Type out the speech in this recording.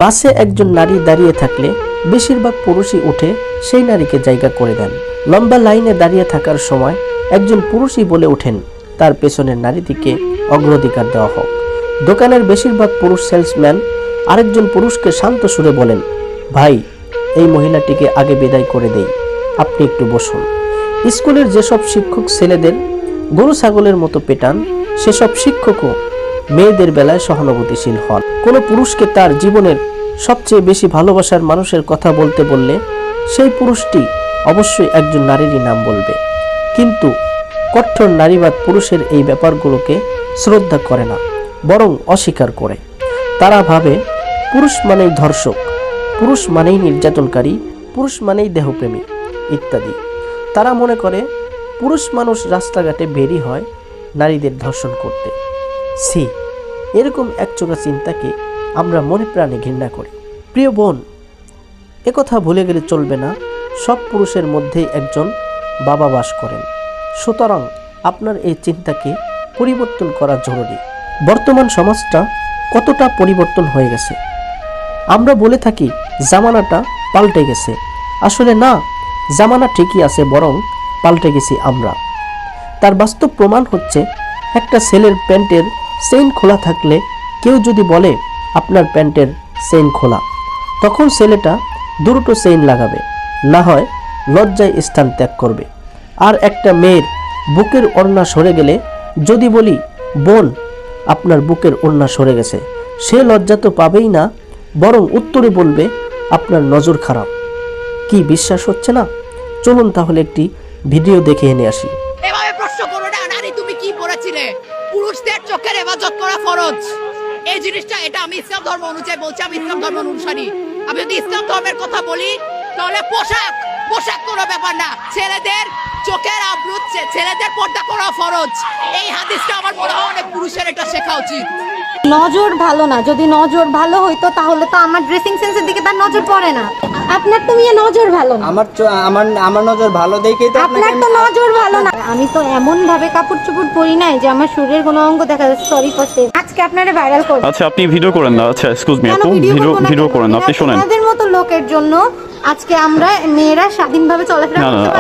পাশে একজন নারী দাঁড়িয়ে থাকলে বেশিরভাগ পুরুষই উঠে সেই নারীকে জায়গা করে দেন। লম্বা লাইনে দাঁড়িয়ে থাকার সময় একজন পুরুষই বলে ওঠেন তার পেছনের নারীটিকে অগ্রাধিকার দেওয়া হোক। দোকানের বেশিরভাগ পুরুষ সেলসম্যান আরেকজন পুরুষকে শান্ত সুরে বলেন, ভাই, এই মহিলাটিকে আগে বিদায় করে দেই, আপনি একটু বসুন। স্কুলের যেসব শিক্ষক ছেলেদের গরু ছাগলের মতো পেটান, সেসব শিক্ষকও মেয়েদের বেলায় সহানুভূতিশীল হন। কোনো পুরুষকে তার জীবনের সবচেয়ে বেশি ভালোবাসার মানুষের কথা বলতে বললে সেই পুরুষটি অবশ্যই একজন নারীরই নাম বলবে। কিন্তু কঠোর নারীবাদ পুরুষের এই ব্যাপারগুলোকে শ্রদ্ধা করে না, বরং অস্বীকার করে। তারা ভাবে পুরুষ মানেই ধর্ষক, পুরুষ মানেই নির্যাতনকারী, পুরুষ মানেই দেহপ্রেমী ইত্যাদি। তারা মনে করে পুরুষ মানুষ রাস্তাঘাটে বেরি হয় নারীদের ধর্ষণ করতে। সি, এরকম একচোখা চিন্তাকে আমরা মনে প্রাণে ঘৃণা করি। প্রিয় বোন, একথা ভুলে গেলে চলবে না, সব পুরুষের মধ্যেই একজন বাবা বাস করেন। সুতরাং আপনার এই চিন্তাকে পরিবর্তন করা জরুরি। বর্তমান সমাজটা কতটা পরিবর্তন হয়ে গেছে। আমরা বলে থাকি জামানাটা পাল্টে গেছে, আসলে না, জামানা ঠিকই আছে, বরং পাল্টে গেছি আমরা। তার বাস্তব প্রমাণ হচ্ছে, একটা ছেলের প্যান্টের চেইন খোলা থাকলে কেউ যদি বলে আপনার প্যান্টের চেইন খোলা, তখন ছেলেটা দুটো চেইন লাগাবে, না হয় লজ্জায় স্থান ত্যাগ করবে। আর একটা মেয়ের বুকের ওড়না সরে গেলে যদি বলি, বোন, আপনার বুকের ওড়না সরে গেছে, সে লজ্জা তো পাবেই না, বরং উত্তরে বলবে আপনার নজর খারাপ। কি বিশ্বাস হচ্ছে না? চলুন তাহলে একটি ভিডিও দেখে এনে আসি। এভাবে প্রশ্ন করো না, নারী তুমি কি পড়েছিলে? পুরুষদের চোখের হেফাজত করা ফরজ। এই জিনিসটা, এটা আমি ইসলাম ধর্ম অনুযায়ী বলছি, আমি ইসলাম ধর্ম অনুসারী। আমি যদি ইসলাম ধর্মের কথা বলি, তাহলে পোশাক কোনো ব্যাপার না। ছেলেদের চোখের আবরু, ছেলেদের পর্দা করা ফরজ। এই হাদিসটা আমার মনে হয় অনেক পুরুষের এটা শেখা উচিত। নজর ভালো না, যদি নজর ভালো হইতো তাহলে তো আমার ড্রেসিং সেন্সের দিকে তার নজর পড়ে না। আপনার তো মেয়ে নজর ভালো না। আমার নজর ভালো দেখেই তো আপনার তো নজর ভালো না। আমি তো এমন ভাবে কাপড় চোপড় পরি নাই যে আমার শরীরের কোনো অঙ্গ দেখা যাচ্ছে। সরি ফর সে, আজকে আপনারা ভাইরাল করবেন। আচ্ছা, আপনি ভিডিও করেন না। আচ্ছা, এক্সকিউজ মি আপু, ভিডিও করেন না, আপনি শুনেন। আপনাদের মতো লোকের জন্য আজকে আমরা মেয়েরা স্বাধীনভাবে চলাফেরা না না, করতে